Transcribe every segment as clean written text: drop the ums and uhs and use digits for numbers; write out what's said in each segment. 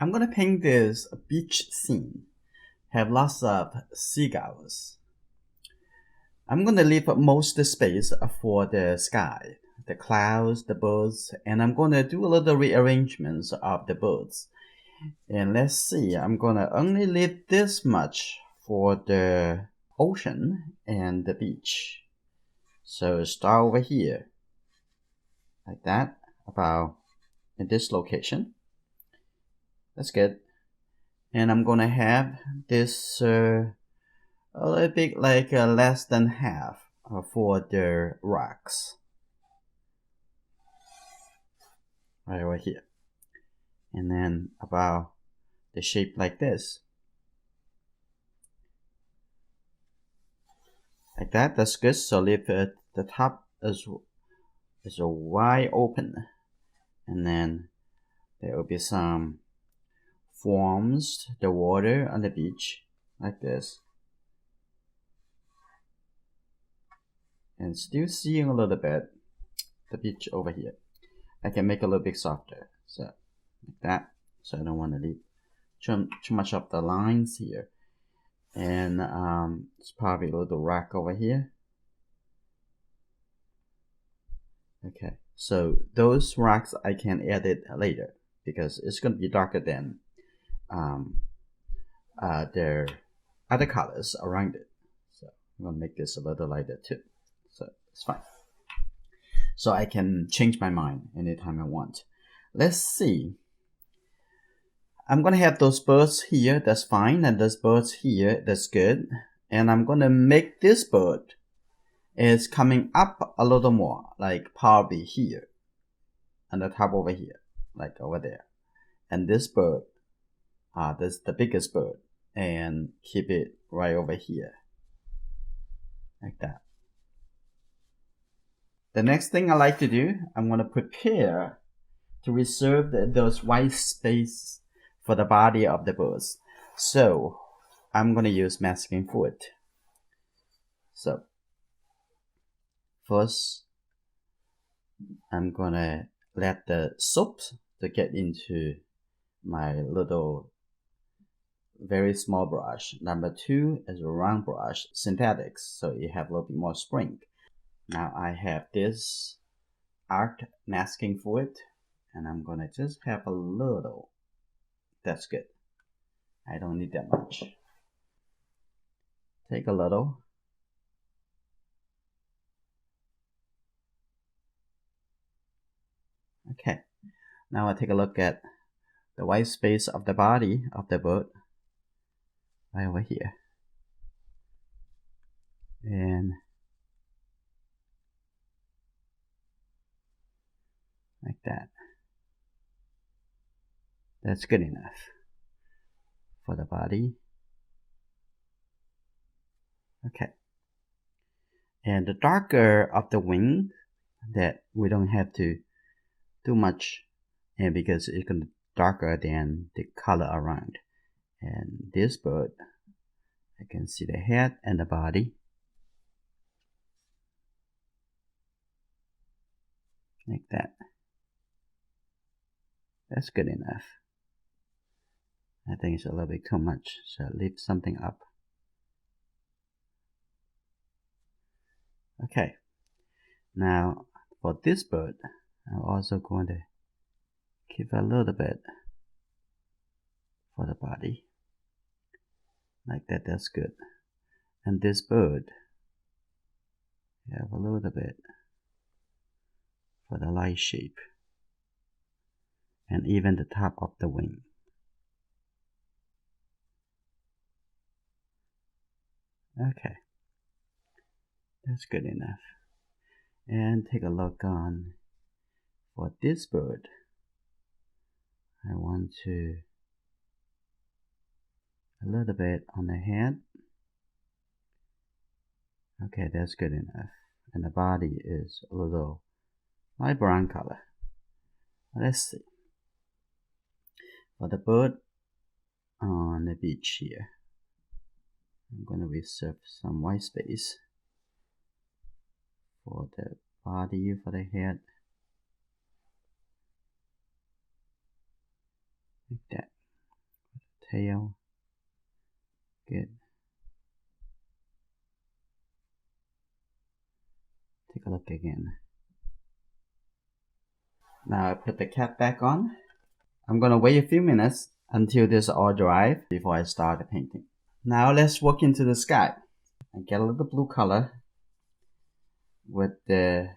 I'm gonna paint this beach scene. Have lots of seagulls. I'm gonna leave most space for the sky, the clouds, the birds, and I'm gonna do a little rearrangements of the birds. And let's see, I'm gonna only leave this much for the ocean and the beach. So start over here, like that, about in this location. That's good. And I'm gonna have this a little bit like less than half for the rocks. Right over here. And then about the shape like this. Like that, that's good. So leave the top is wide open. And then there will be some forms, the water on the beach, like this. And still seeing a little bit the beach over here. I can make it a little bit softer. So like that. So I don't want to leave too much of the lines here. And it's probably a little rock over here. Okay, so those rocks I can edit later because it's going to be darker than their other colors around it. So I'm going to make this a little lighter too. So it's fine. So I can change my mind anytime I want. Let's see. I'm going to have those birds here. That's fine. And those birds here. That's good. And I'm going to make this bird is coming up a little more, like probably here. And the top over here, like over there. And this bird, this is the biggest bird. And keep it right over here. Like that. The next thing I like to do, I'm going to prepare to reserve those white space for the body of the birds. So I'm going to use masking fluid. So first, I'm going to let the soap to get into my little very small brush. Number 2 is a round brush, synthetics, so you have a little bit more spring. Now I have this art masking fluid, and I'm gonna just have a little. That's good. I don't need that much. Take a little. Okay. Now I take a look at the white space of the body of the bird right over here. And like that. That's good enough for the body. Okay. And the darker of the wing, that we don't have to do much, and because it's gonna be darker than the color around. And this bird, I can see the head and the body. Like that. That's good enough. I think it's a little bit too much, so leave something up. Okay. Now, for this bird, I'm also going to keep a little bit for the body. Like that, that's good. And this bird, you have a little bit for the light shape. And even the top of the wing. Okay. That's good enough. And take a look on for this bird. I want to a little bit on the head. Okay, that's good enough. And the body is a little light brown color. Let's see. For the bird on the beach here, I'm going to reserve some white space for the body, for the head. Like that. tail. Good. Take a look again. Now I put the cap back on. I'm gonna wait a few minutes until this all dry before I start the painting. Now let's walk into the sky. I get a little blue color with the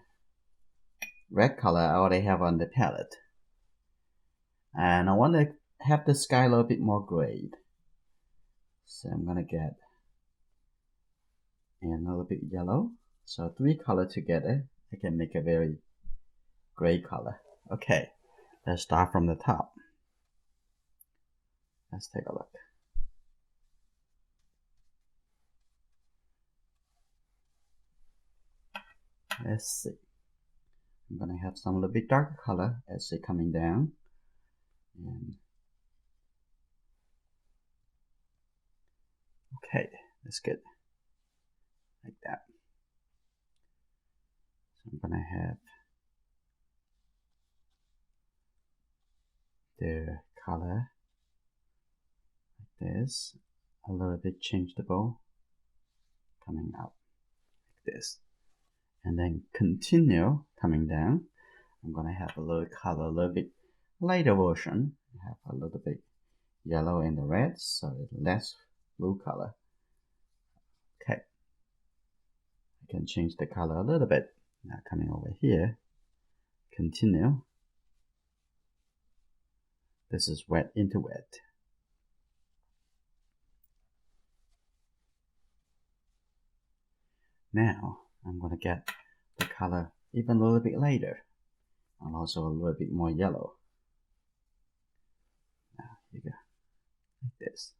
red color I already have on the palette. And I want to have the sky a little bit more gray. So I'm gonna get in a little bit yellow. So 3 colors together, I can make a very gray color. Okay, let's start from the top. Let's take a look. Let's see. I'm gonna have some little bit darker color as they coming down. And okay, that's good. Like that. So I'm gonna have the color like this, a little bit changeable, coming out like this, and then continue coming down. I'm gonna have a little color, a little bit lighter version. I have a little bit yellow and the red, so less blue color. Okay, I can change the color a little bit. Now coming over here, continue. This is wet into wet. Now I'm gonna get the color even a little bit lighter and also a little bit more yellow. Now you go like this.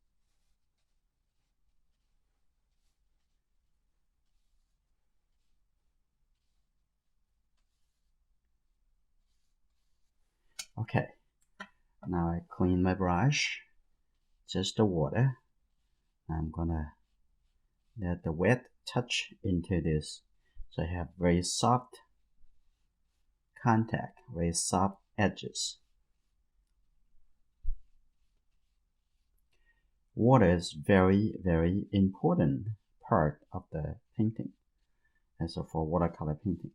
Okay, now I clean my brush, just the water. I'm gonna let the wet touch into this, so I have very soft contact, very soft edges. Water is very, very important part of the painting. And so for watercolor painting,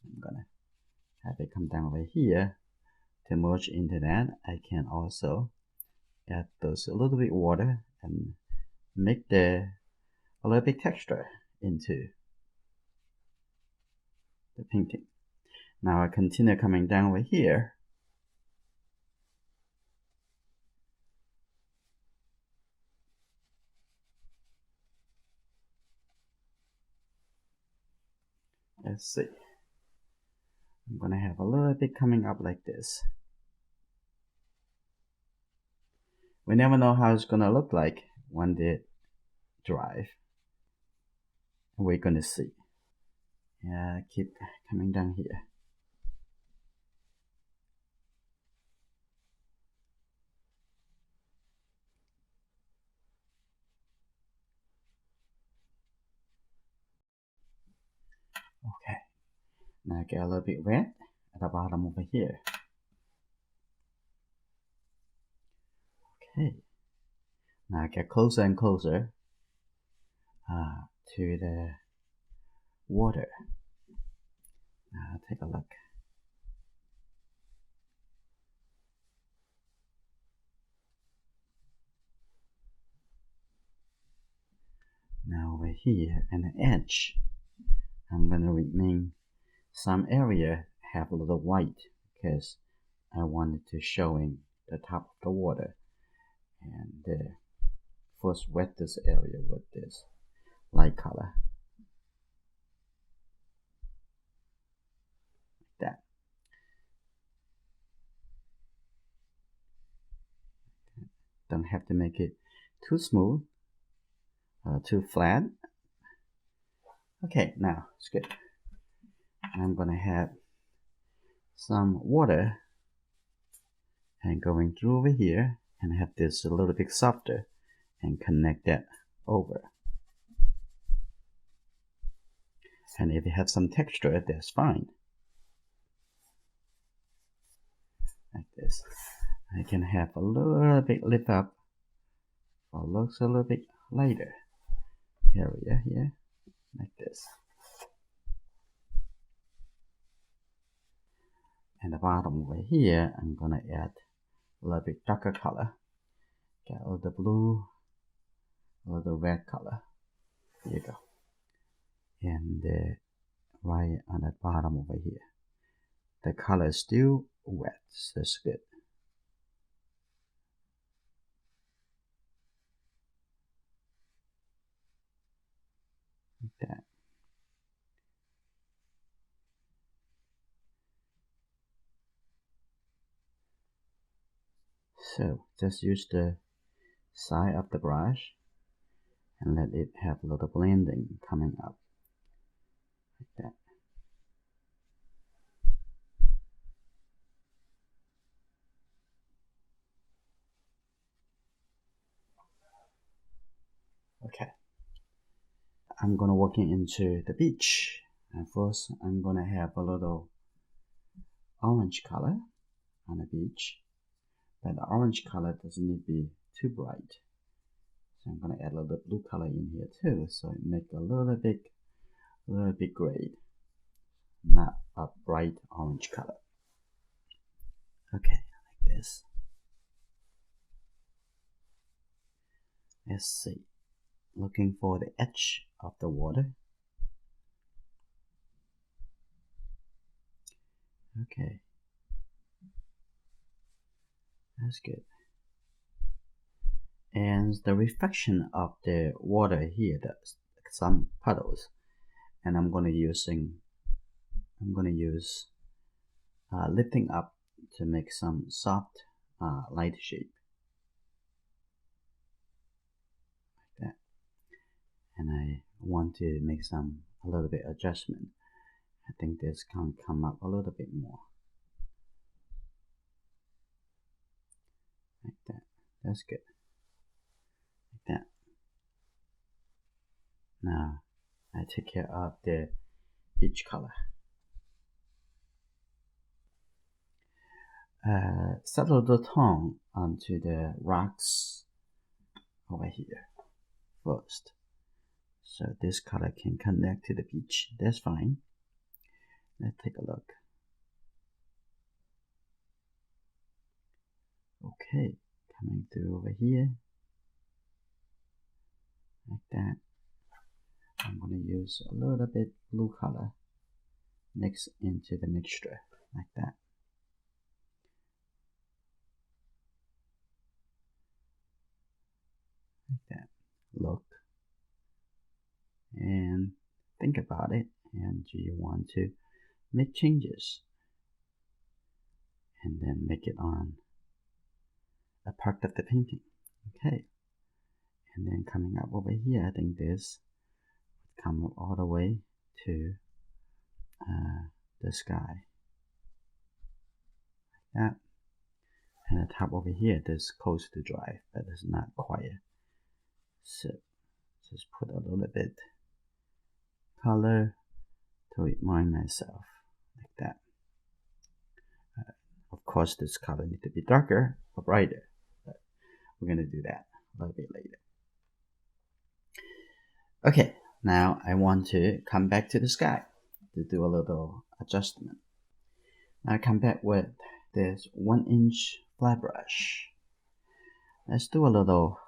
I'm gonna have it come down over here. To merge into that, I can also add those a little bit water and make a little bit texture into the painting. Now I continue coming down over here. Let's see. I'm gonna have a little bit coming up like this. We never know how it's gonna look like when they dry. We're gonna see. Yeah, keep coming down here. Okay, now get a little bit red at the bottom over here. Okay, now get closer and closer to the water. Now take a look. Now over here and the edge, I'm gonna remain some area have a little white because I wanted to showing the top of the water, and first wet this area with this light color like that. Don't have to make it too smooth, too flat. Okay, now it's good. I'm gonna have some water and going through over here and have this a little bit softer and connect that over. And if you have some texture, that's fine. Like this. I can have a little bit lift up so it looks a little bit lighter area here, like this. And the bottom over here, I'm gonna add a little bit darker color. Get a little blue, a little red color. Here you go. And right on the bottom over here, the color is still wet, so that's good. Like that. So just use the side of the brush and let it have a little blending coming up, like that. Okay, I'm gonna walk into the beach, and first I'm gonna have a little orange color on the beach, but the orange color doesn't need to be too bright. So I'm gonna add a little blue color in here too, so it make a little bit gray, not a bright orange color. Okay, like this. Let's see. Looking for the edge of the water. Okay, that's good. And the reflection of the water here, there's some puddles, and I'm gonna use lifting up to make some soft light shape, like that. And I want to make a little bit adjustment. I think this can come up a little bit more, like that. That's good, like that. Now I take care of the beach color. Settle the tone onto the rocks over here first, so this color can connect to the beach. That's fine. Let's take a look. Okay, coming through over here, like that. I'm going to use a little bit blue color mix into the mixture, like that. Like that. Look and think about it, and do you want to make changes and then make it on a part of the painting. Okay, and then coming up over here, I think this would come up all the way to the sky, like that. And the top over here, this close to dry, but it's not quite. So just put a little bit color to remind myself, like that. Of course, this color needs to be darker or brighter, but we're going to do that a little bit later. Okay, now I want to come back to the sky to do a little adjustment. Now I come back with this 1-inch flat brush. Let's do a little,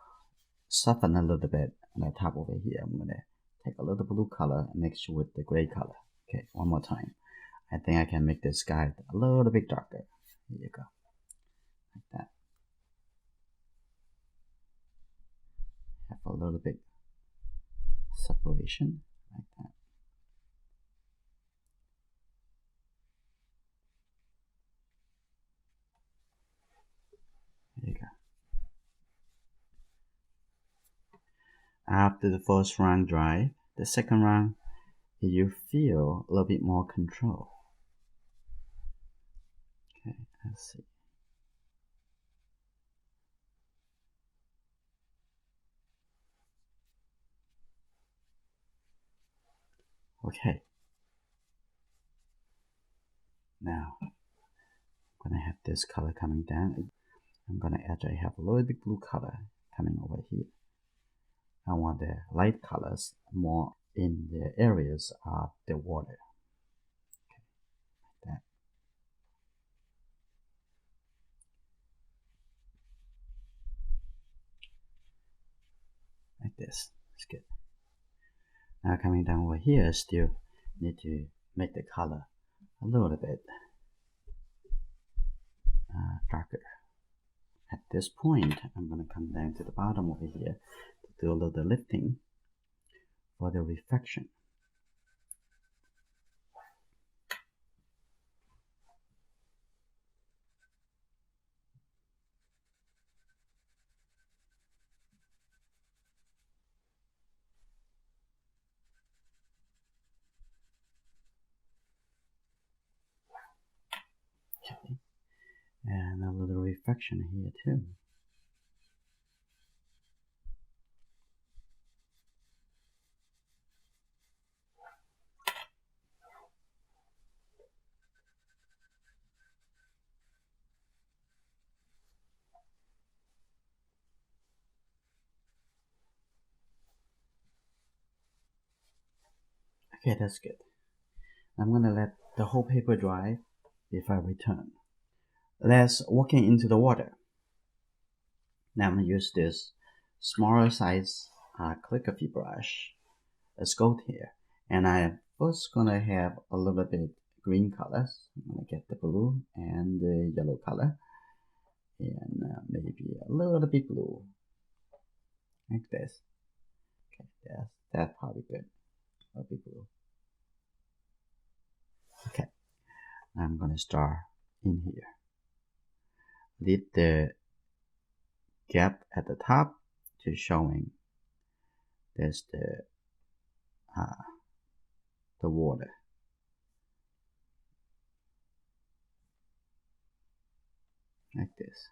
soften a little bit on the top over here. I'm going to take a little blue color and mix it with the gray color. Okay, one more time. I think I can make the sky a little bit darker. Here you go, like that. Have a little bit separation, like that. There you go. After the first round dry, the second round, you feel a little bit more control. Okay, let's see. Okay. Now, I'm gonna have this color coming down. I'm gonna actually have a little bit blue color coming over here. I want the light colors more in the areas of the water. Okay, like that. Like this. It's good. Now coming down over here, still need to make the color a little bit darker. At this point, I'm going to come down to the bottom over here to do a little lifting for the reflection. Okay. And a little reflection here too. Okay, that's good. I'm gonna let the whole paper dry before I return. Let's walk into the water. Now I'm gonna use this smaller size calligraphy brush, a scope here, and I'm first gonna have a little bit green colors. I'm gonna get the blue and the yellow color, and maybe a little bit blue, like this. Okay, that's probably good. A bit blue. Okay, I'm gonna start in here. Leave the gap at the top to showing there's the water. Like this.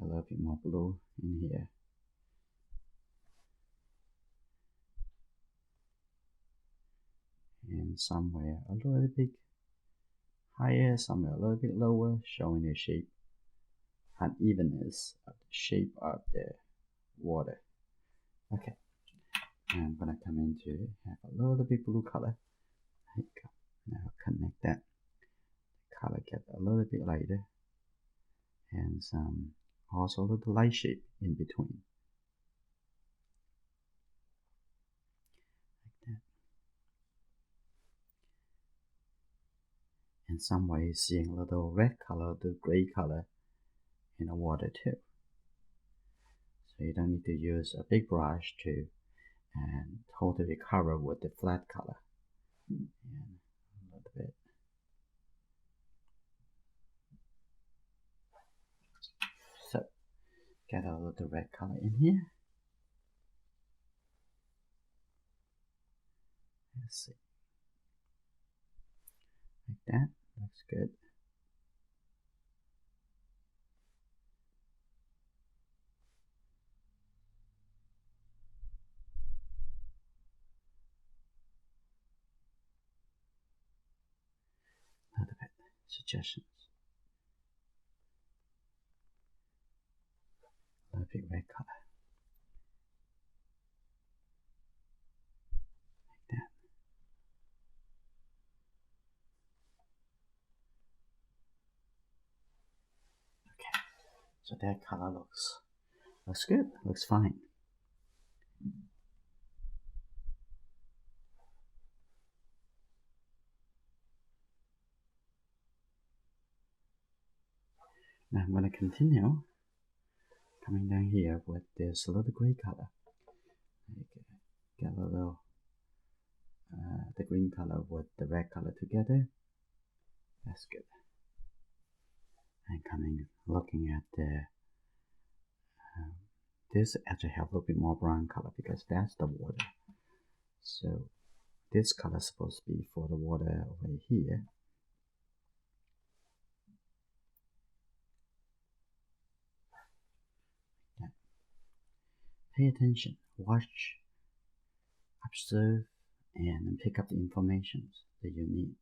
A little bit more blue in here. And somewhere a little bit higher, somewhere a little bit lower, showing the shape, unevenness of the shape of the water. Okay, I'm gonna come into have a little bit blue color. There you go. Now connect that. The color get a little bit lighter, and some also a little light shape in between. Like that. In some ways, seeing a little red color, the gray color in the water too. So you don't need to use a big brush to and totally cover with the flat color. And a little bit. So get a little red color in here. Let's see. Like that. Looks good. A little bit. Suggestions. A little bit red color. Like that. Okay. So that color looks good. Looks fine. Now I'm going to continue coming down here with this little gray color. Get a little the green color with the red color together. That's good. And looking at the this actually have a little bit more brown color because that's the water. So this color is supposed to be for the water over here. Yeah. Pay attention, watch, observe, and pick up the information that you need.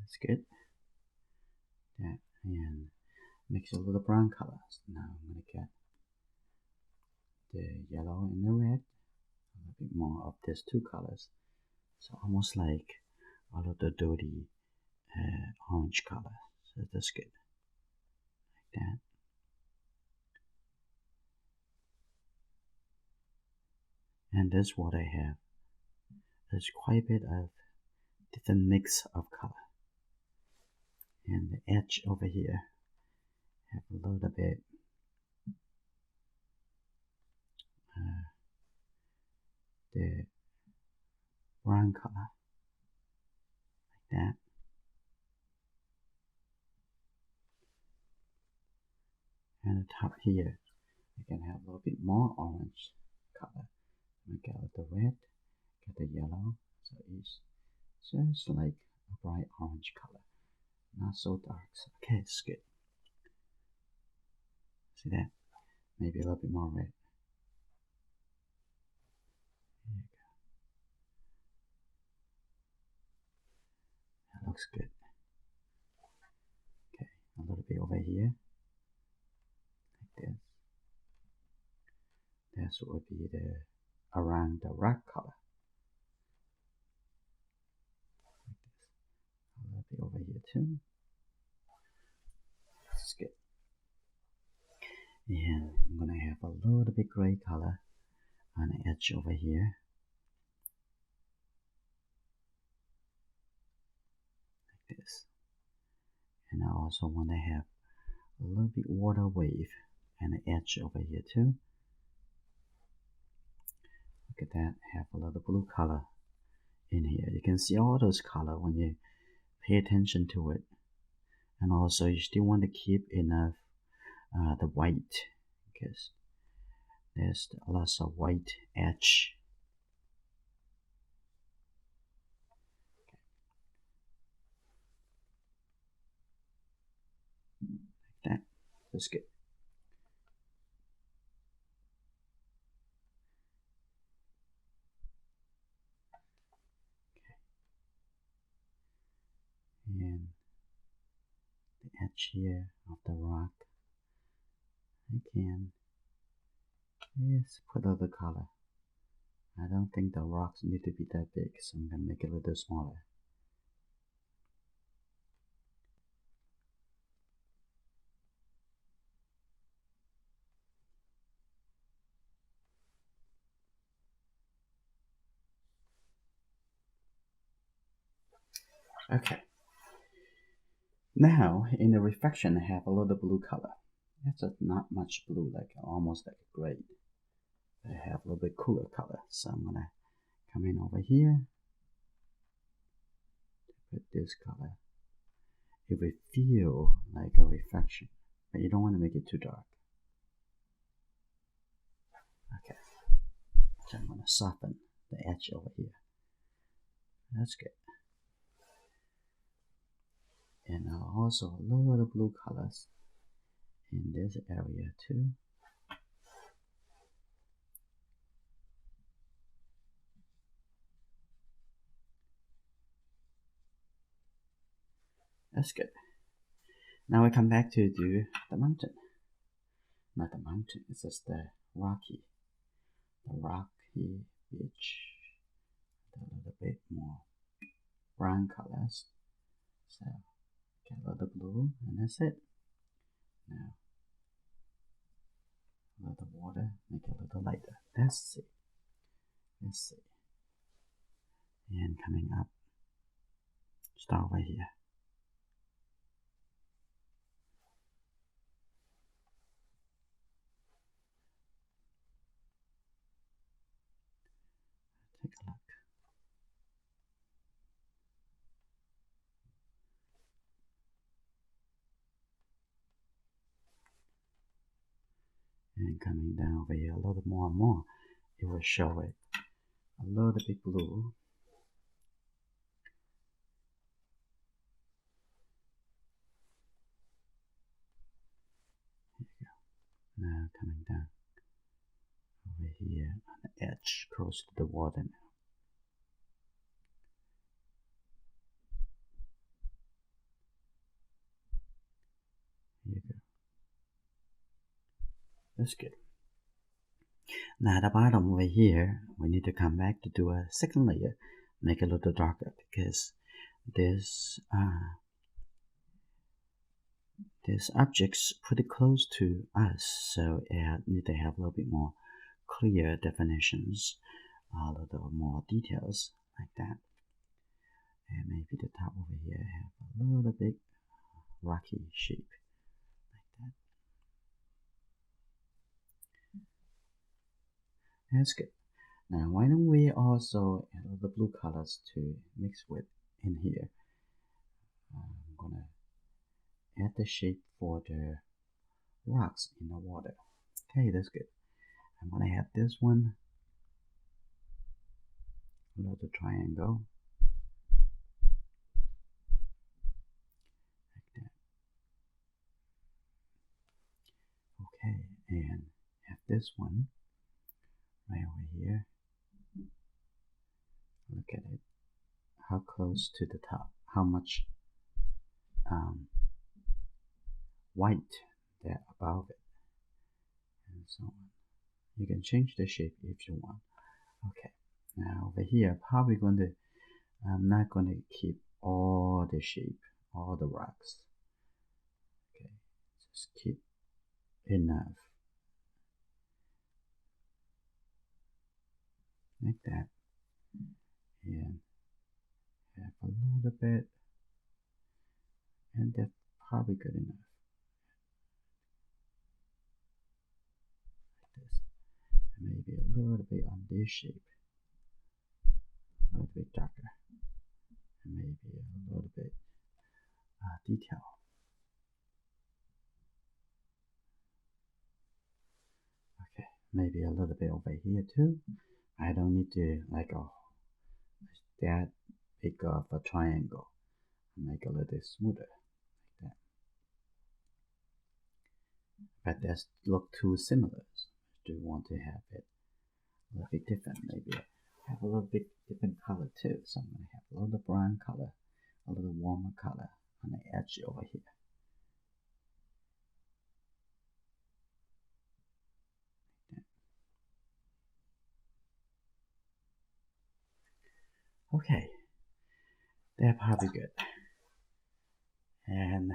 That's good. That, and mix a little brown color. So now I'm going to get the yellow and the red. A little bit more of these two colors. So almost like a little dirty orange color. So that's good. Like that. And that's what I have. There's quite a bit of different mix of color. And the edge over here have a little bit the brown color, like that. And the top here, you can have a little bit more orange color. We get the red, get the yellow, so it's just like a bright orange color, not so dark. So, okay, it's good. See that? Maybe a little bit more red. There you go. That looks good. Okay, a little bit over here, like this. This would be the around the rock color. Like this. A little bit over here too. That's good. And I'm gonna have a little bit gray color on the edge over here. Like this. And I also want to have a little bit water wave and the edge over here too. Look at that, have a little blue color in here. You can see all those color when you pay attention to it. And also you still want to keep enough the white, because there's lots of white edge. Like that. That's good. And the edge here of the rock, I can just put other color. I don't think the rocks need to be that big, so I'm gonna make it a little smaller. Okay. Now in the reflection I have a little blue color. That's not much blue, like almost like a gray. I have a little bit cooler color, so I'm gonna come in over here, put this color. It will feel like a reflection, but you don't want to make it too dark. Okay, so I'm gonna soften the edge over here. That's good. And also a little blue colors in this area too. That's good. Now we come back to do the mountain. Not the mountain, it's just the rocky beach. A little bit more brown colors. So get a little blue, and that's it. Now a little water, make it a little lighter. Let's see. And coming up, start over here. Take a look. And coming down over here a little more and more, it will show it a little bit blue. Here you go. Now coming down over here on the edge, close to the water now. That's good. Now at the bottom over here, we need to come back to do a second layer, make it a little darker because this object's pretty close to us, so it need to have a little bit more clear definitions, a little more details like that. And maybe the top over here have a little bit rocky shape like that. That's good. Now why don't we also add the blue colors to mix with in here. I'm gonna add the shape for the rocks in the water. Okay, that's good. I'm gonna have this one, a little triangle like that. Okay, and have this one right over here. Look at it, how close to the top, how much white there above it, and so on. You can change the shape if you want. Okay, now over here, probably I'm not going to keep all the shape, all the rocks. Okay, just keep enough like that, and have a little bit, and that's probably good enough. Like this, and maybe a little bit on this shape, a little bit darker, and maybe a little bit detail. Okay, maybe a little bit over here too. I don't need to like that big of a triangle. Make a little smoother like that. But that look too similar. Do you want to have it a little bit different? Maybe have a little bit different color too. So I'm gonna have a little brown color, a little warmer color on the edge over here. Okay, they're probably good. And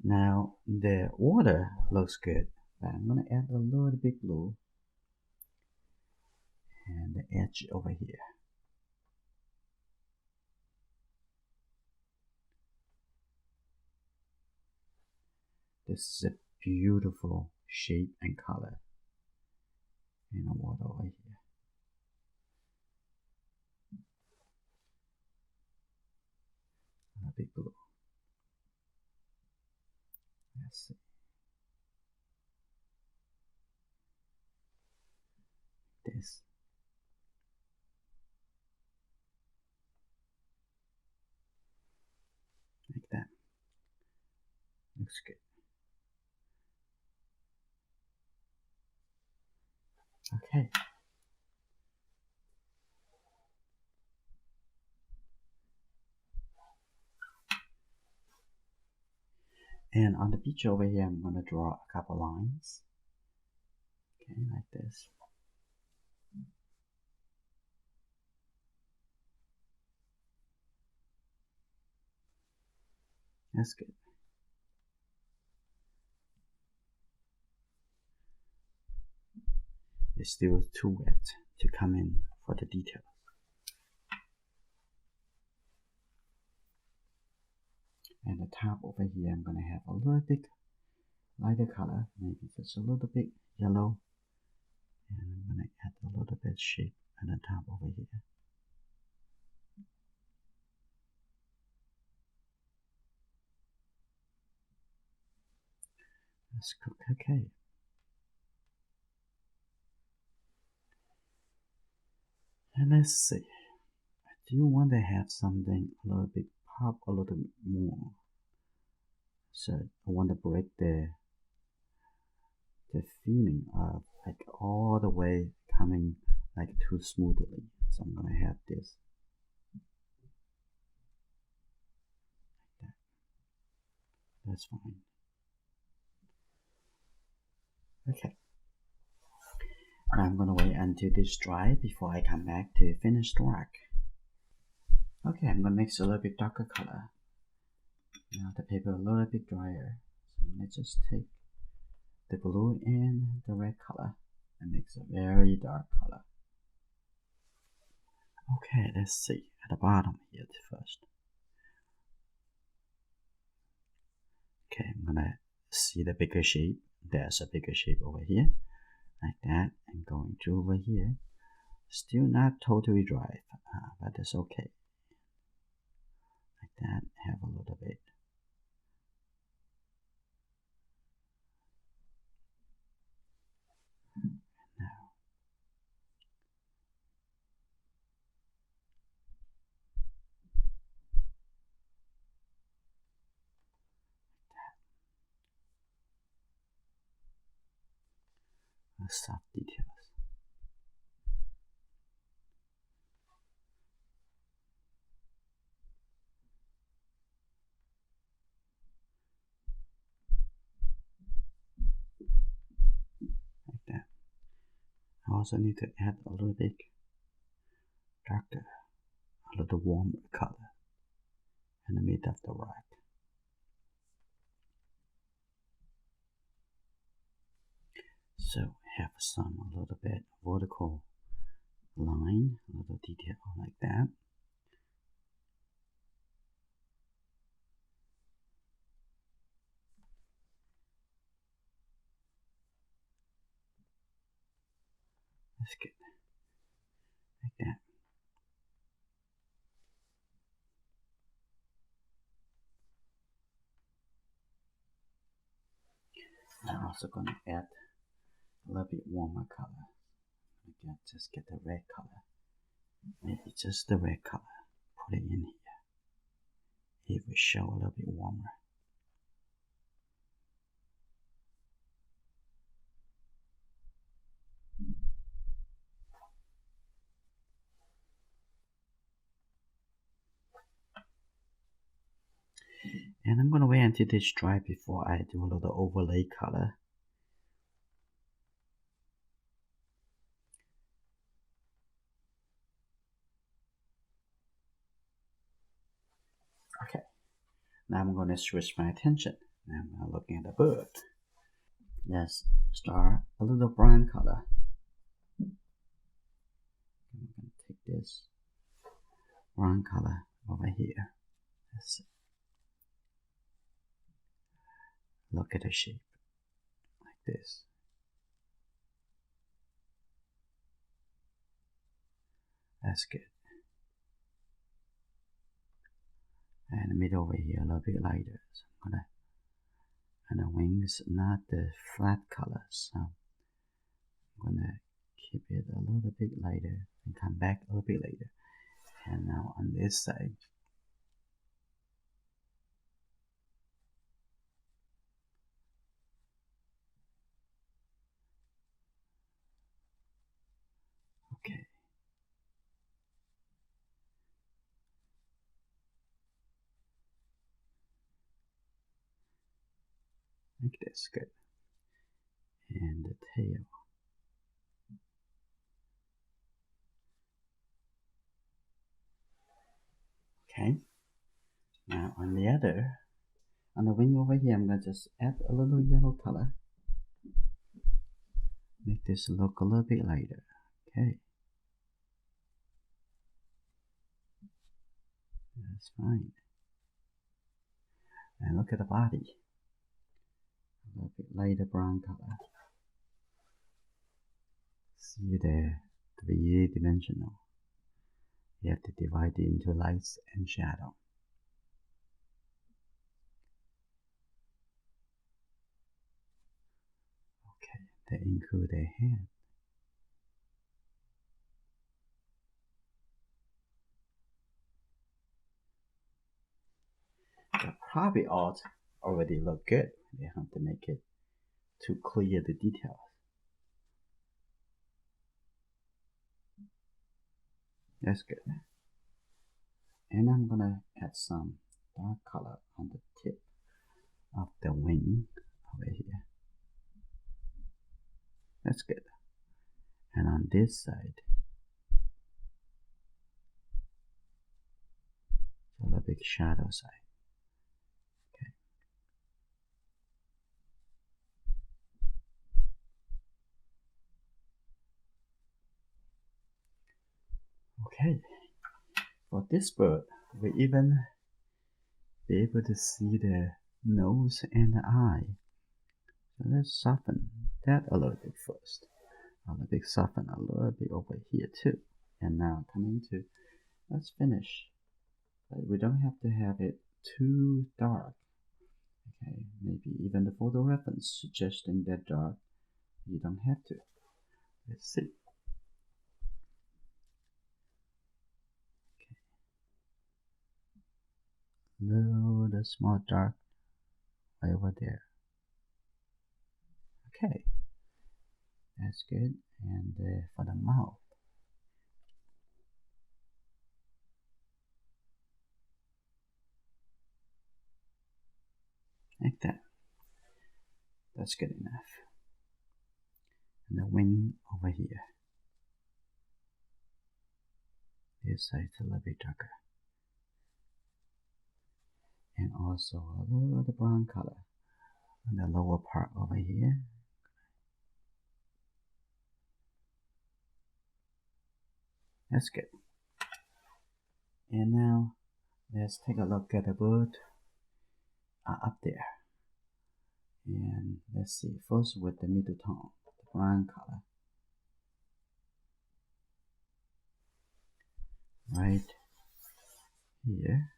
now the water looks good, but I'm gonna add a little bit blue and the edge over here. This is a beautiful shape and color in the water over here. A bit blue. Let's see. This. Like that. Looks good. Okay. And on the beach over here, I'm going to draw a couple lines. Okay, like this. That's good. It's still too wet to come in for the detail. And the top over here, I'm going to have a little bit lighter color, maybe just a little bit yellow. And I'm going to add a little bit shape at the top over here. Let's cook. Okay. And let's see. I do want to have something a little bit pop a little bit more. So I want to break the feeling of like all the way coming like too smoothly. So I'm gonna have this like that. That's fine. Okay. Now I'm gonna wait until this dry before I come back to finish the work. Okay, I'm gonna mix a little bit darker color. Now the paper a little bit drier. So I'm gonna just take the blue and the red color and mix a very dark color. Okay, let's see at the bottom here first. Okay, I'm gonna see the bigger shape. There's a bigger shape over here, like that, and going through over here. Still not totally dry, but it's okay. Like that, have a little bit. Now, soft details. Like that. I also need to add a little bit darker, a little warmer color in the middle of the rock. So have some a little bit vertical line, a little detail like that. That's good. Like that. I'm also gonna add a little bit warmer color. Again, just get the red color. Maybe just the red color. Put it in here. It will show a little bit warmer. And I'm gonna wait until this dry before I do a little overlay color. Okay. Now I'm gonna switch my attention. Now I'm looking at the bird. Let's start a little brown color. I'm gonna take this brown color over here. Let's see. Look at the shape like this. That's good. And the middle over here a little bit lighter. So I'm gonna, and the wings not the flat color, so I'm gonna keep it a little bit lighter and come back a little bit later. And now on this side, okay. Like this, good. And the tail. Okay. Now on the wing over here, I'm gonna just add a little yellow color. Make this look a little bit lighter. Okay. That's fine. And look at the body. A little bit lighter brown color. See there, three-dimensional. You have to divide it into lights and shadow. Okay, they include a hand. They probably all already look good. You have to make it to clear the details. That's good. And I'm gonna add some dark color on the tip of the wing over here. That's good. And on this side, so the big shadow side. Okay. For this bird, we even be able to see the nose and the eye. So let's soften that a little bit first. A little bit soften a little bit over here too. And now coming to, let's finish. But we don't have to have it too dark. Okay, maybe even the photo reference suggesting that dark. You don't have to. Let's see. Little small dark right over there. Okay, that's good. And for the mouth, like that. That's good enough. And the wing over here. This side's a little bit darker. And also a little brown color on the lower part over here. That's good. And now let's take a look at the bird up there. And let's see, first with the middle tone, the brown color. Right here.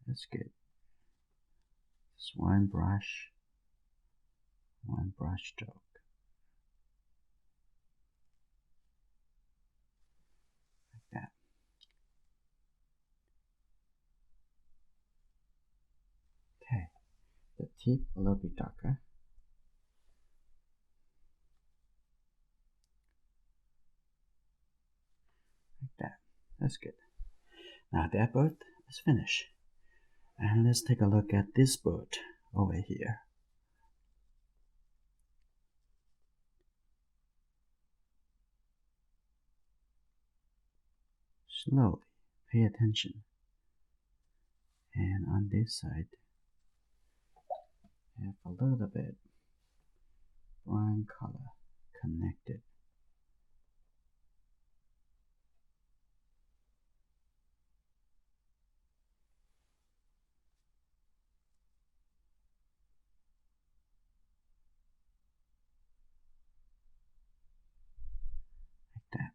That's good. Just one brush stroke. Like that. Okay, the tip a little bit darker. Like that. That's good. Now that bird is finished. And let's take a look at this bird over here. Slowly, pay attention. And on this side, have a little bit brown color connected. Like that.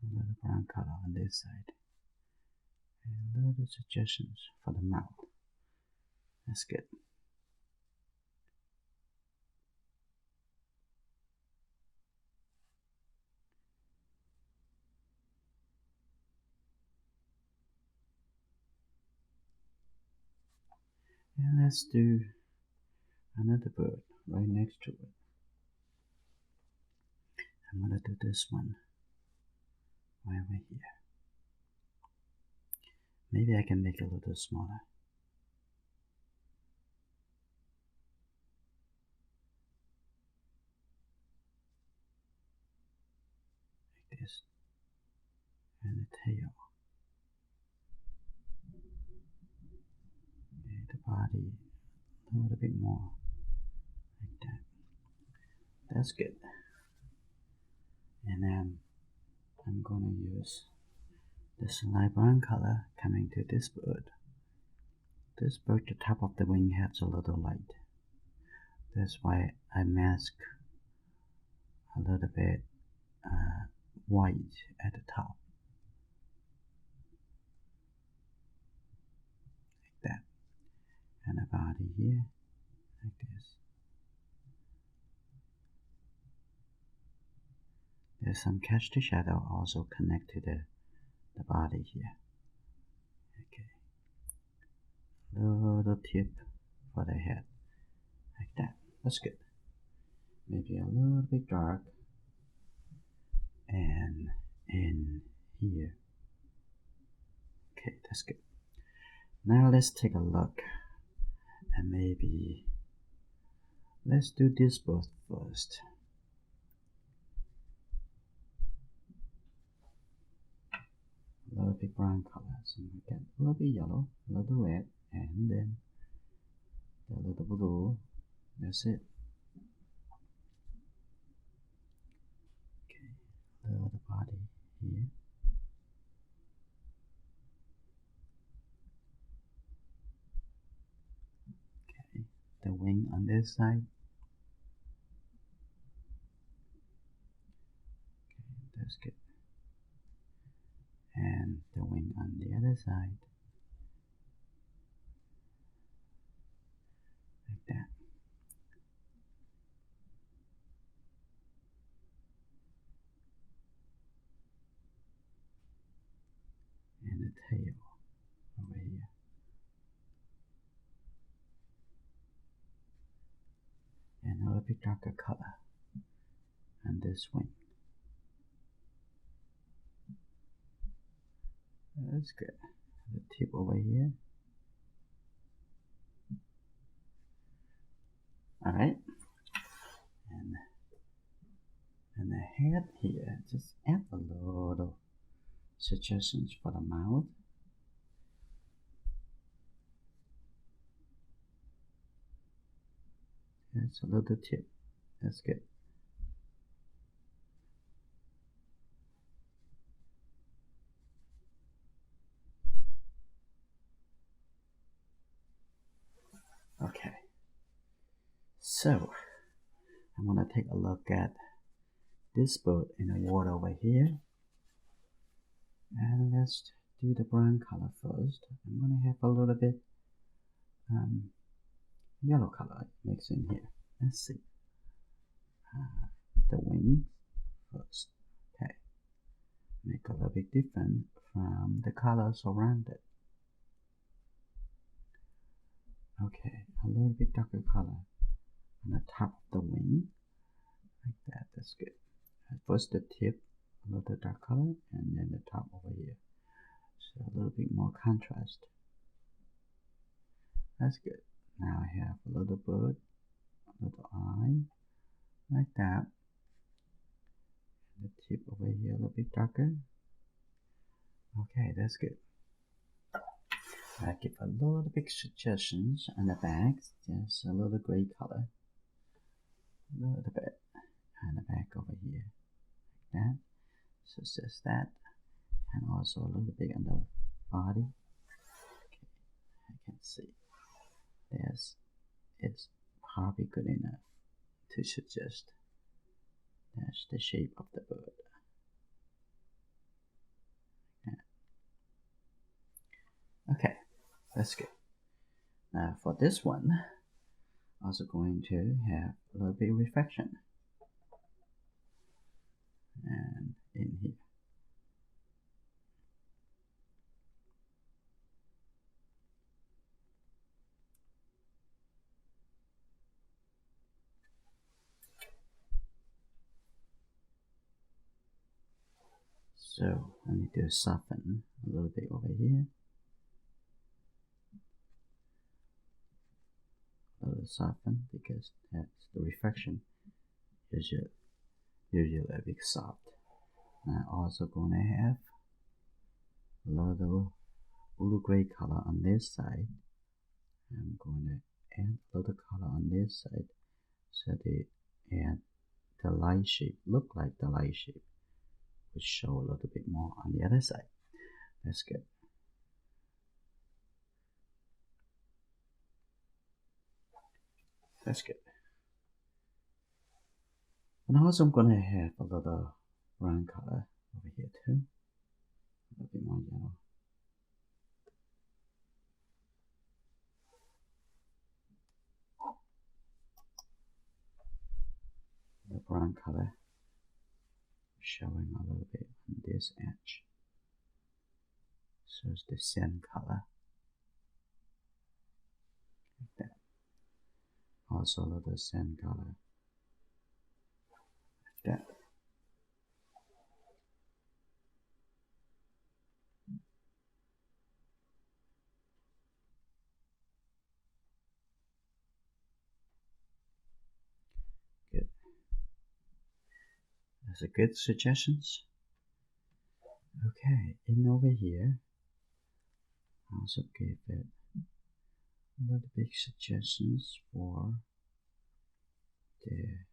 A little brown color on this side. And little suggestions for the mouth. That's good. And let's do another bird right next to it. I'm gonna do this one right over here. Maybe I can make it a little smaller. Like this. And the tail. Okay, the body a little bit more. Like that. That's good. And then I'm gonna use this light brown color coming to this bird. This bird, the top of the wing has a little light. That's why I mask a little bit white at the top. Like that. And the body here, like this. There's some catch to shadow also connect to the body here. Okay. Little tip for the head. Like that. That's good. Maybe a little bit dark. And in here. Okay, that's good. Now let's take a look, and maybe let's do this boat first. A little bit brown color, so we get a little bit yellow, a little red, and then a little blue. That's it. Okay, a little body here. Okay, the wing on this side. Okay, that's good. And the wing on the other side. Like that. And the tail over here. And a little bit darker color on this wing. That's good. The tip over here. Alright. And the head here, just add a little suggestions for the mouth. It's a little tip. That's good. Okay. So, I'm gonna take a look at this boat in the water over here. And let's do the brown color first. I'm gonna have a little bit yellow color mixed in here. Let's see. The wings first. Okay. Make a little bit different from the colors around it. Okay, a little bit darker color on the top of the wing. Like that, that's good. First the tip, a little dark color, and then the top over here. So a little bit more contrast. That's good. Now I have a little bird, a little eye, like that. The tip over here a little bit darker. Okay, that's good. I give a little bit suggestions on the back, just a little gray color. A little bit on the back over here, like that. So just that, and also a little bit on the body. Okay, I can see this is probably good enough to suggest that's the shape of the bird. Okay, that's good. Now for this one, also going to have a little bit of reflection. And in here. So I need to soften a little bit over here. A little soften because that's the reflection. Usually a bit soft. I'm also going to have a little blue gray color on this side. I'm going to add a little color on this side so they add the light shape, look like the light shape, which show a little bit more on the other side. That's good. That's good. And also I'm going to have a little brown color over here too. A little bit more yellow. The brown color showing a little bit on this edge. So it's the same color. Like that. Also a little same color. Like that. That's a good suggestions. Okay, in over here, also give it a little bit suggestions for the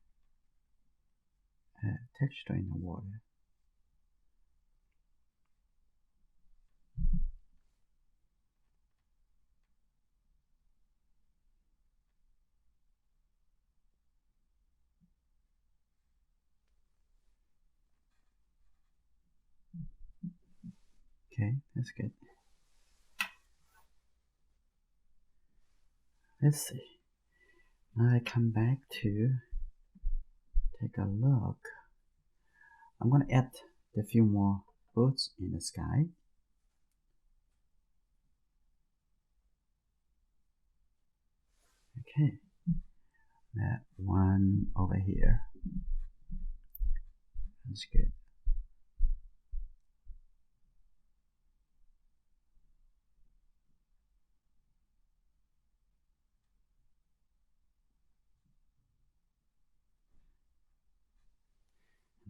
texture in the water. Okay, that's good. Let's see. Now I come back to take a look. I'm gonna add a few more birds in the sky. Okay, that one over here. That's good.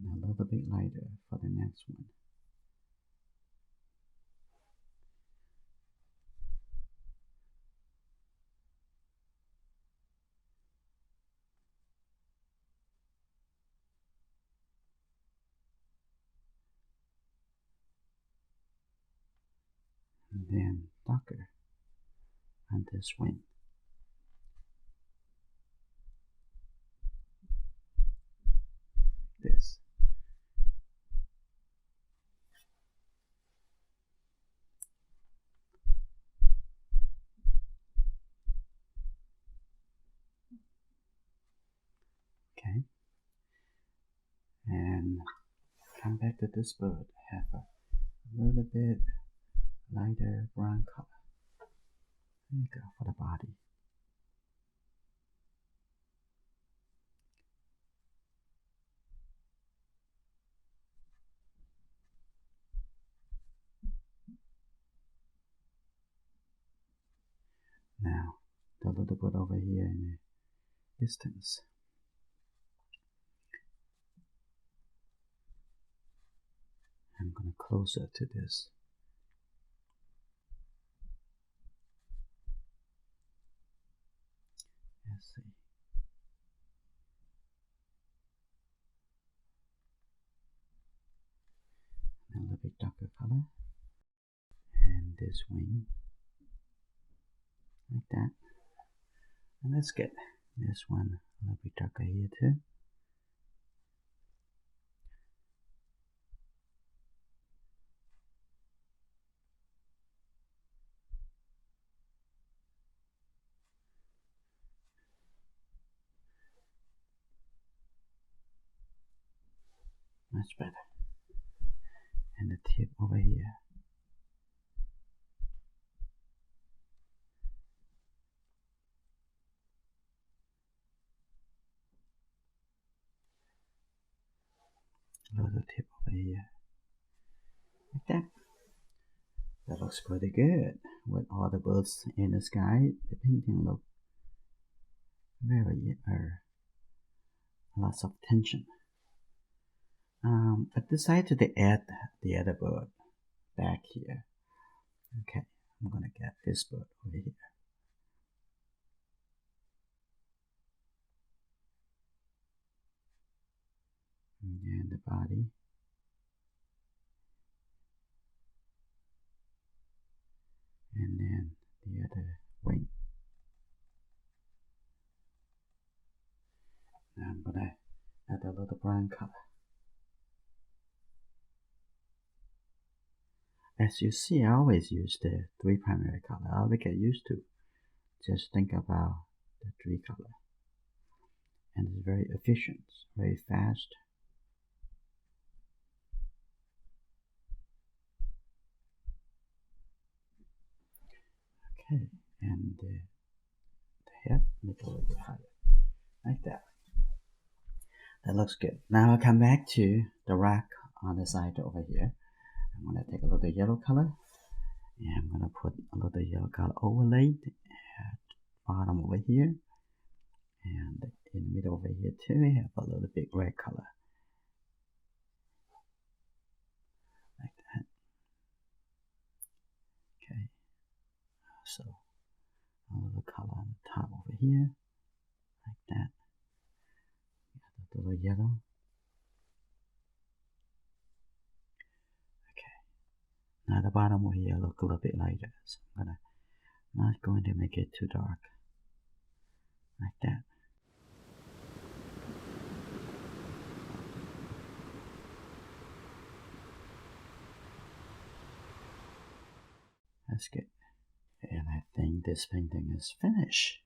And a little bit lighter for the next one. And then darker on this wing. This. Okay. And come back to this bird. Have a little bit lighter brown color. There you go for the body. Now, the little bird over here in the distance. I'm gonna closer to this. Let's see. A little bit darker color. And this wing. Like that. And let's get this one a little bit darker here too. Much better. And the tip over here. Little tip over here. Like that. That looks pretty good. With all the birds in the sky, the painting looks very lots of tension. I decided to add the other bird back here. Okay, I'm gonna get this bird over here. And then the body. And then the other wing. Now I'm gonna add a little brown color. As you see, I always use the 3 primary color. I'll get used to. Just think about the 3 color. And it's very efficient, very fast. Okay, and the head, make it a little bit higher. Like that. That looks good. Now I'll come back to the rock on the side over here. I'm going to take a little yellow color. And I'm going to put a little yellow color overlay at bottom over here. And in the middle over here too, we have a little bit red color. So a little color on the top over here, like that. A little yellow. Okay. Now the bottom over here look a little bit lighter, so I'm not going to make it too dark, like that. That's good. And I think this painting is finished.